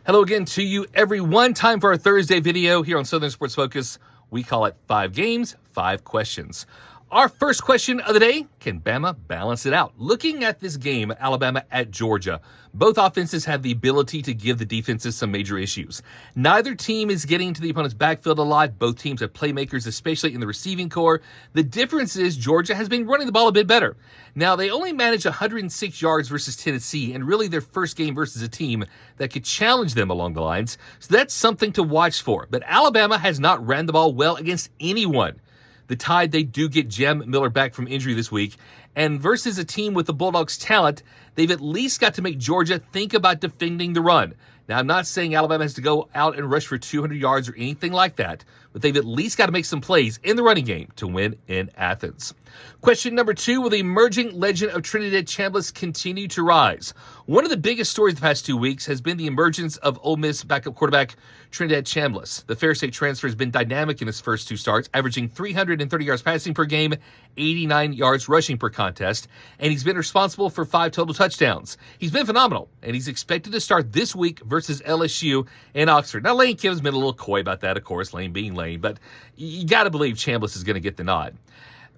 Hello again to you, everyone. Time for our Thursday video here on Southern Sports Focus. We call it 5 Games, 5 Questions. Our first question of the day, can Bama balance it out? Looking at this game, Alabama at Georgia, both offenses have the ability to give the defenses some major issues. Neither team is getting to the opponent's backfield a lot. Both teams have playmakers, especially in the receiving core. The difference is Georgia has been running the ball a bit better. Now, they only managed 106 yards versus Tennessee, and really their first game versus a team that could challenge them along the lines. So that's something to watch for. But Alabama has not ran the ball well against anyone. The Tide, they do get Jem Miller back from injury this week. And versus a team with the Bulldogs' talent, they've at least got to make Georgia think about defending the run. Now, I'm not saying Alabama has to go out and rush for 200 yards or anything like that, but they've at least got to make some plays in the running game to win in Athens. Question number 2, will the emerging legend of Trinidad Chambliss continue to rise? One of the biggest stories the past 2 weeks has been the emergence of Ole Miss backup quarterback Trinidad Chambliss. The Fair State transfer has been dynamic in his first 2 starts, averaging 330 yards passing per game, 89 yards rushing per contest, and he's been responsible for 5 total touchdowns. He's been phenomenal, and he's expected to start this week versus LSU in Oxford. Now, Lane Kiffin's been a little coy about that, of course, Lane being Lane, but you got to believe Chambliss is going to get the nod.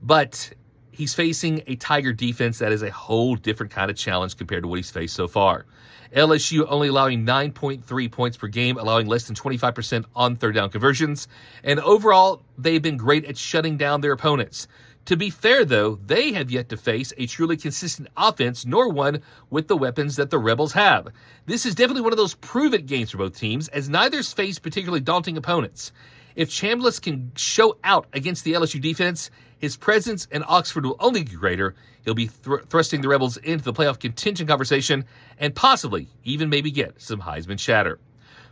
But he's facing a Tiger defense that is a whole different kind of challenge compared to what he's faced so far. LSU only allowing 9.3 points per game, allowing less than 25% on third down conversions. And overall, they've been great at shutting down their opponents. To be fair, though, they have yet to face a truly consistent offense, nor one with the weapons that the Rebels have. This is definitely one of those prove-it games for both teams, as neither's faced particularly daunting opponents. If Chambliss can show out against the LSU defense, his presence in Oxford will only get greater. He'll be thrusting the Rebels into the playoff contention conversation and possibly even maybe get some Heisman chatter.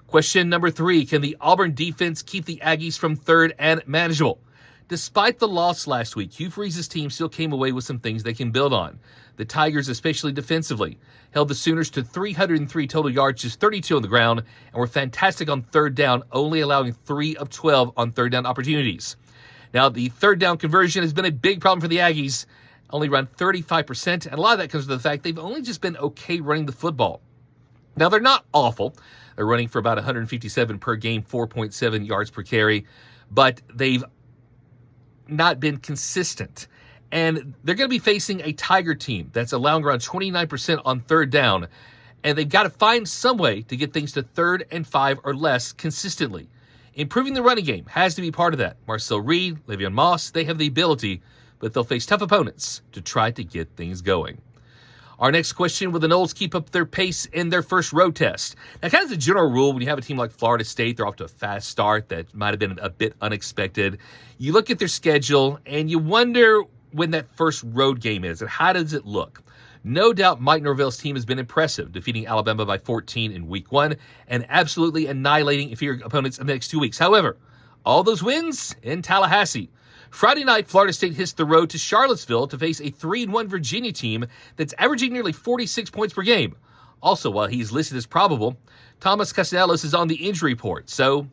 Question number 3, can the Auburn defense keep the Aggies from third and manageable? Despite the loss last week, Hugh Freeze's team still came away with some things they can build on. The Tigers, especially defensively, held the Sooners to 303 total yards, just 32 on the ground, and were fantastic on third down, only allowing 3 of 12 on third down opportunities. Now, the third down conversion has been a big problem for the Aggies, only around 35%, and a lot of that comes from the fact they've only just been okay running the football. Now, they're not awful. They're running for about 157 per game, 4.7 yards per carry, but they've not been consistent. And they're going to be facing a Tiger team that's allowing around 29% on third down, and they've got to find some way to get things to 3rd and 5 or less consistently. Improving the running game has to be part of that. Marcel Reed, Le'Veon Moss, they have the ability, but they'll face tough opponents to try to get things going. Our next question, will the Noles keep up their pace in their first road test? Now, kind of the general rule, when you have a team like Florida State, they're off to a fast start that might have been a bit unexpected. You look at their schedule, and you wonder when that first road game is, and how does it look? No doubt Mike Norvell's team has been impressive, defeating Alabama by 14 in week 1 and absolutely annihilating inferior opponents in the next 2 weeks. However, all those wins in Tallahassee. Friday night, Florida State hits the road to Charlottesville to face a 3-1 Virginia team that's averaging nearly 46 points per game. Also, while he's listed as probable, Thomas Castellanos is on the injury report. So,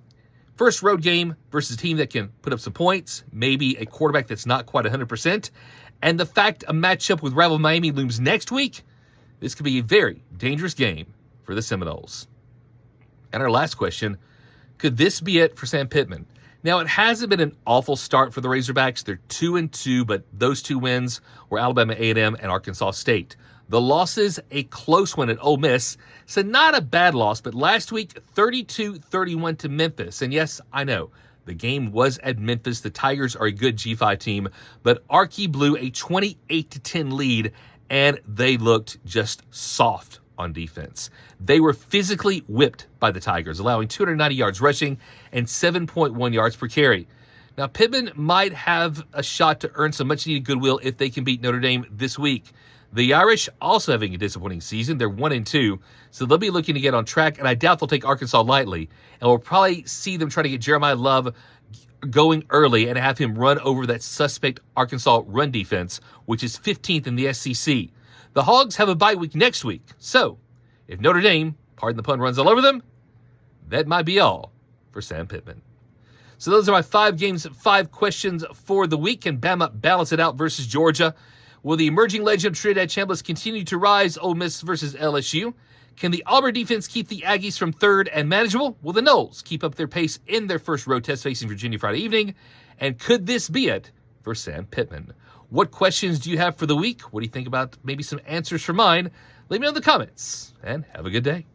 first road game versus a team that can put up some points, maybe a quarterback that's not quite 100%, and the fact a matchup with rival Miami looms next week, this could be a very dangerous game for the Seminoles. And our last question, could this be it for Sam Pittman? Now, it hasn't been an awful start for the Razorbacks. They're 2-2, but those 2 wins were Alabama A&M and Arkansas State. The losses, a close one at Ole Miss, so not a bad loss, but last week, 32-31 to Memphis. And yes, I know, the game was at Memphis. The Tigers are a good G5 team, but Archie blew a 28-10 lead, and they looked just soft on defense. They were physically whipped by the Tigers, allowing 290 yards rushing and 7.1 yards per carry. Now, Pittman might have a shot to earn some much-needed goodwill if they can beat Notre Dame this week. The Irish also having a disappointing season. They're 1-2, so they'll be looking to get on track, and I doubt they'll take Arkansas lightly. And we'll probably see them try to get Jeremiah Love going early and have him run over that suspect Arkansas run defense, which is 15th in the SEC. The Hogs have a bye week next week, so if Notre Dame, pardon the pun, runs all over them, that might be all for Sam Pittman. So those are my 5 games, 5 questions for the week. Can Bama balance it out versus Georgia? Will the emerging legend of Trinidad Chambliss continue to rise? Ole Miss versus LSU. Can the Auburn defense keep the Aggies from third and manageable? Will the Noles keep up their pace in their first road test facing Virginia Friday evening? And could this be it for Sam Pittman? What questions do you have for the week? What do you think about maybe some answers for mine? Leave me know in the comments, and have a good day.